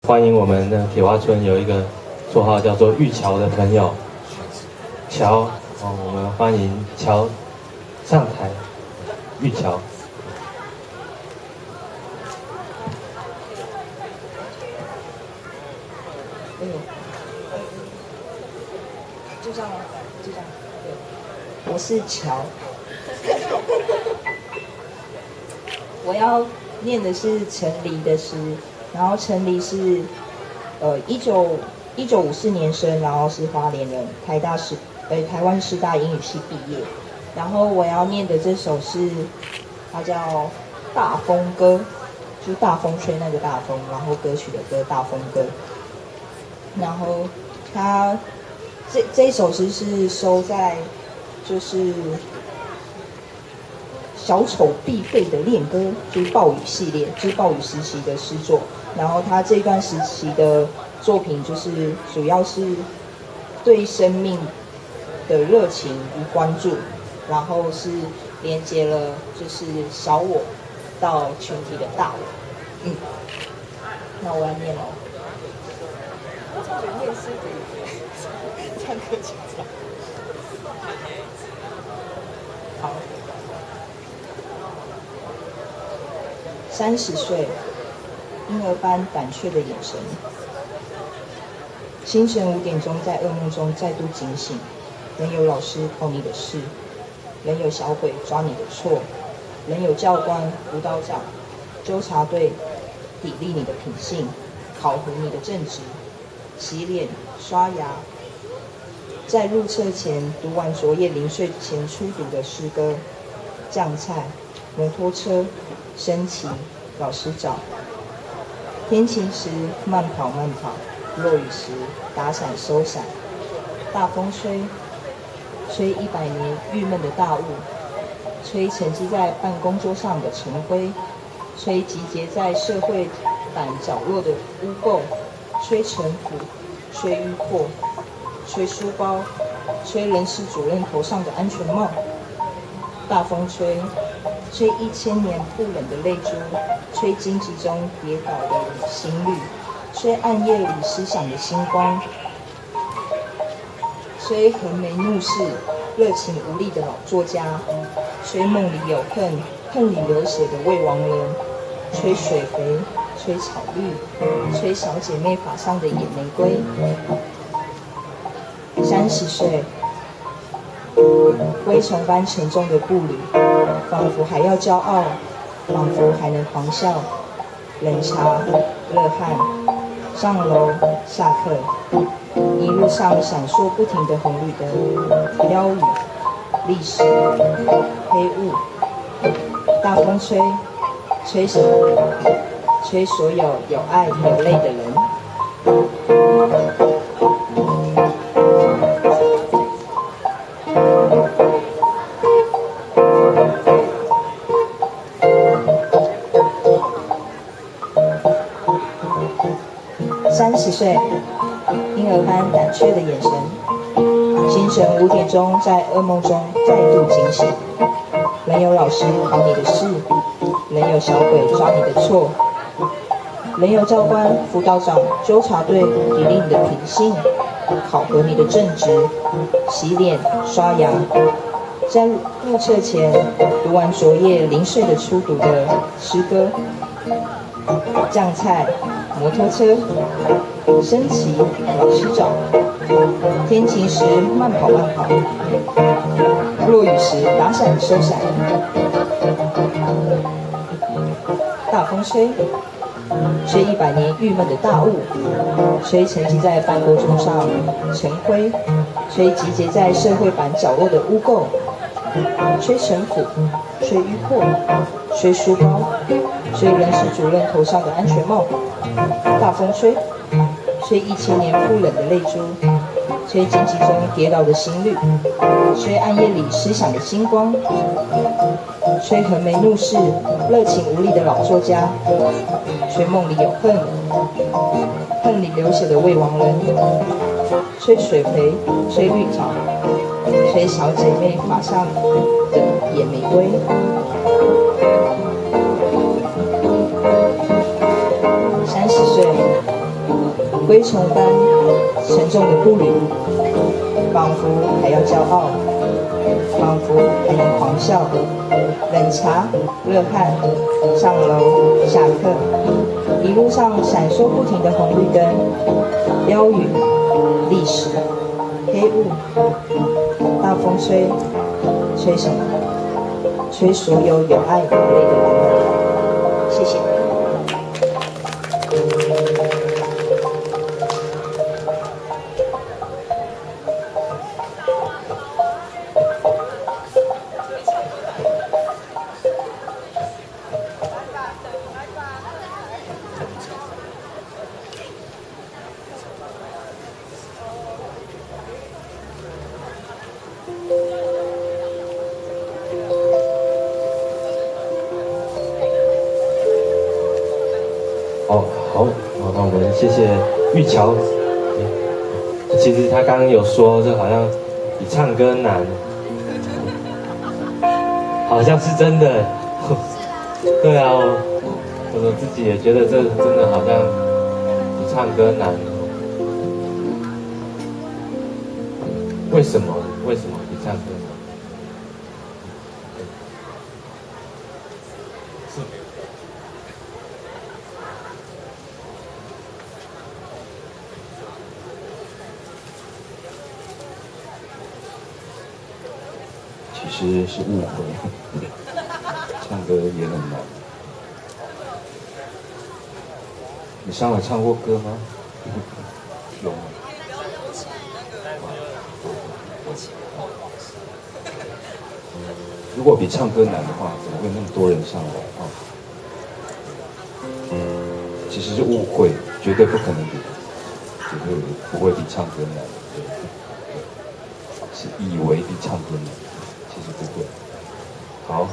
欢迎我们的铁花村有一个绰号叫做玉桥的朋友，乔我们欢迎乔上台，玉桥。就这样吗？就这样。对，我是乔，我要念的是陈黎的诗，然后陈黎是1954年生，然后是花莲人，台湾师大英语系毕业。然后我要念的这首是，它叫《大风歌》，就是大风吹那个大风，然后歌曲的歌《大风歌》。然后它这一首诗是收在就是小丑必备的恋歌，就是暴雨系列，就是暴雨时期的诗作。然后他这段时期的作品就是主要是对生命的热情与关注，然后是连接了就是小我到群体的大我。那我要念了。我总觉得念诗比唱歌紧张。好，30岁，婴儿般胆怯的眼神。清晨5点钟，在噩梦中再度警醒，仍有老师考你的试，仍有小鬼抓你的错，仍有教官、辅导长、纠察队砥砺你的品性，考核你的正直，洗脸、刷牙。在入册前读完昨夜临睡前初读的诗歌，酱菜、摩托车、升旗、老师找。天晴时慢跑，落雨时打伞收伞。大风吹，吹100年郁闷的大雾，吹沉积在办公桌上的尘灰，吹集结在社会版角落的污垢，吹尘土，吹淤破，吹书包，吹人事主任头上的安全帽。大风吹，吹1000年不冷的泪珠，吹荆棘中跌倒的心率，吹暗夜里思想的星光，吹横眉怒视、热情无力的老作家，吹梦里有恨，恨里流血的未亡人，吹水肥，吹草绿，吹小姐妹发上的野玫瑰。30岁，微虫般沉重的步履，仿佛还要骄傲，仿佛还能狂笑。冷茶、热汗，上楼下课，一路上闪烁不停的红绿灯，标语、历史、黑雾。大风吹，吹什么？吹所有有爱有泪的人。30岁，婴儿般胆怯的眼神。清晨5点钟，在噩梦中再度警醒，仍有老师考你的试，仍有小鬼抓你的错，仍有教官、辅导长、纠察队砥砺你的品性，考核你的正直，洗脸、刷牙。在入册前读完昨夜临睡的初读的诗歌，酱菜、摩托车、升旗、老师找。天晴时慢跑，落雨时打伞收伞。大风吹，吹100年郁闷的大雾，吹沉积在办公桌上尘灰，吹集结在社会版角落的污垢，吹尘土，吹淤破，吹书包，吹人事主任头上的安全帽。大风吹，吹1000年不冷的泪珠，吹荆棘中跌倒的心率，吹暗夜里思想的星光，吹横眉怒视、热情无力的老作家，吹梦里有恨，恨里流血的未亡人，吹水肥，吹绿草，吹小姐妹发上的野玫瑰。30岁，归程般沉重的步履，仿佛还要骄傲，仿佛还能狂笑。冷茶、热汗，上楼下课，一路上闪烁不停的红绿灯、标语、历史、黑雾，大风吹，吹什么？吹所有有爱有泪的我们。谢谢。哦，好，那我们谢谢玉桥。其实他刚刚有说，这好像比唱歌难，好像是真的。对啊，我自己也觉得这真的好像比唱歌难。为什么？为什么比唱歌难？其实是误会，唱歌也很难。你上来唱过歌吗？有吗？如果比唱歌难的话，怎么会那么多人上来啊？其实是误会，绝对不可能比，绝对不会比唱歌难，是以为比唱歌难，其实不会。好。